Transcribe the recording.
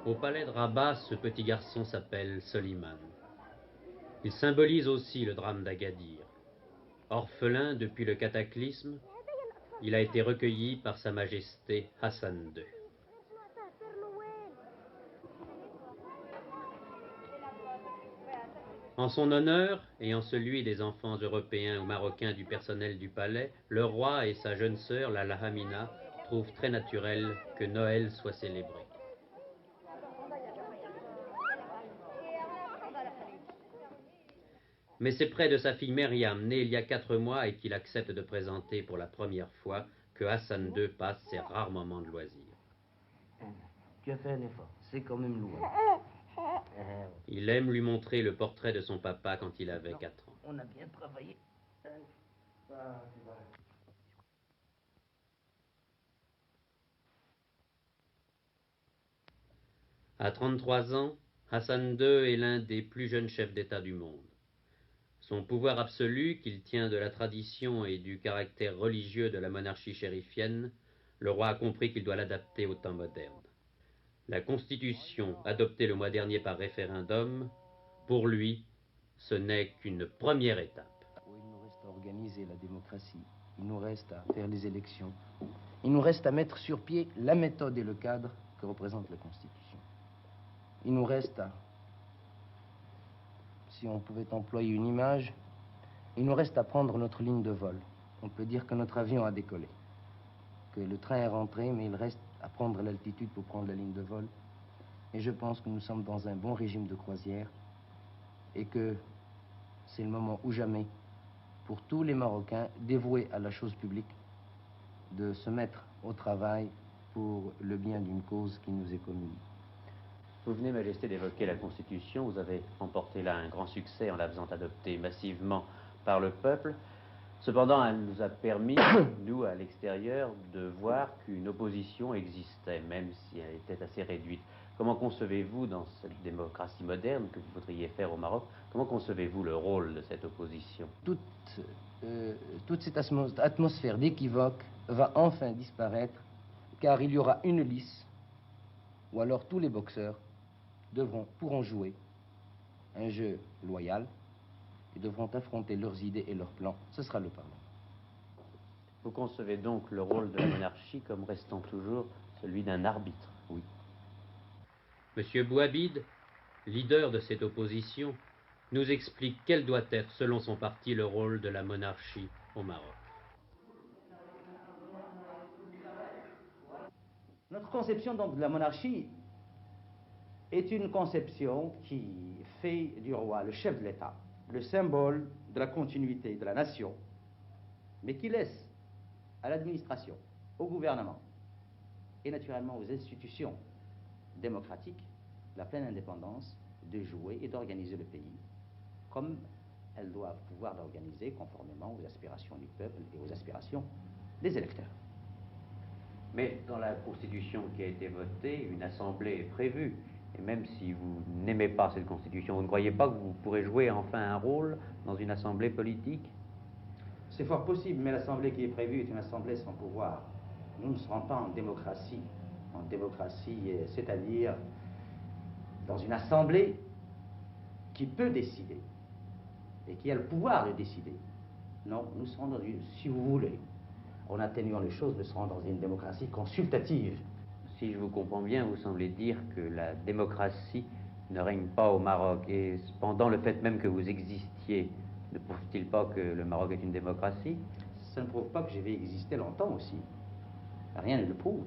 Au palais de Rabat, ce petit garçon s'appelle Soliman. Il symbolise aussi le drame d'Agadir. Orphelin depuis le cataclysme, il a été recueilli par Sa Majesté Hassan II. En son honneur et en celui des enfants européens ou marocains du personnel du palais, le roi et sa jeune sœur, la Lahamina, trouvent très naturel que Noël soit célébré. Mais c'est près de sa fille Myriam, née il y a 4 mois et qu'il accepte de présenter pour la première fois, que Hassan II passe ses rares moments de loisir. Tu as fait un effort, c'est quand même loin. Il aime lui montrer le portrait de son papa quand il avait 4 ans. On a bien travaillé. À 33 ans, Hassan II est l'un des plus jeunes chefs d'État du monde. Son pouvoir absolu, qu'il tient de la tradition et du caractère religieux de la monarchie chérifienne, le roi a compris qu'il doit l'adapter au temps moderne. La Constitution, adoptée le mois dernier par référendum, pour lui, ce n'est qu'une première étape. Il nous reste à organiser la démocratie, il nous reste à faire les élections, il nous reste à mettre sur pied la méthode et le cadre que représente la Constitution. Il nous reste à, si on pouvait employer une image, il nous reste à prendre notre ligne de vol. On peut dire que notre avion a décollé, que le train est rentré, mais il reste à prendre l'altitude pour prendre la ligne de vol. Et je pense que nous sommes dans un bon régime de croisière et que c'est le moment ou jamais pour tous les Marocains dévoués à la chose publique de se mettre au travail pour le bien d'une cause qui nous est commune. Vous venez, Majesté, d'évoquer la Constitution. Vous avez remporté là un grand succès en la faisant adopter massivement par le peuple. Cependant, elle nous a permis, nous, à l'extérieur, de voir qu'une opposition existait, même si elle était assez réduite. Comment concevez-vous, dans cette démocratie moderne que vous voudriez faire au Maroc, comment concevez-vous le rôle de cette opposition? Toute cette atmosphère d'équivoque va enfin disparaître, car il y aura une lice, ou alors tous les boxeurs pourront jouer un jeu loyal et devront affronter leurs idées et leurs plans. Ce sera le Parlement. Vous concevez donc le rôle de la monarchie comme restant toujours celui d'un arbitre? Oui. Monsieur Bouhabid, leader de cette opposition, nous explique quel doit être, selon son parti, le rôle de la monarchie au Maroc. Notre conception donc de la monarchie est une conception qui fait du roi le chef de l'État, le symbole de la continuité de la nation, mais qui laisse à l'administration, au gouvernement et naturellement aux institutions démocratiques la pleine indépendance de jouer et d'organiser le pays comme elles doivent pouvoir l'organiser conformément aux aspirations du peuple et aux aspirations des électeurs. Mais dans la Constitution qui a été votée, une assemblée est prévue. Et même si vous n'aimez pas cette Constitution, vous ne croyez pas que vous pourrez jouer enfin un rôle dans une assemblée politique? C'est fort possible, mais l'assemblée qui est prévue est une assemblée sans pouvoir. Nous ne serons pas en démocratie. En démocratie, c'est-à-dire dans une assemblée qui peut décider et qui a le pouvoir de décider. Non, nous serons dans une, si vous voulez, en atténuant les choses, nous serons dans une démocratie consultative. Si je vous comprends bien, vous semblez dire que la démocratie ne règne pas au Maroc. Et cependant, le fait même que vous existiez, ne prouve-t-il pas que le Maroc est une démocratie? Ça ne prouve pas que je vais exister longtemps aussi. Rien ne le prouve.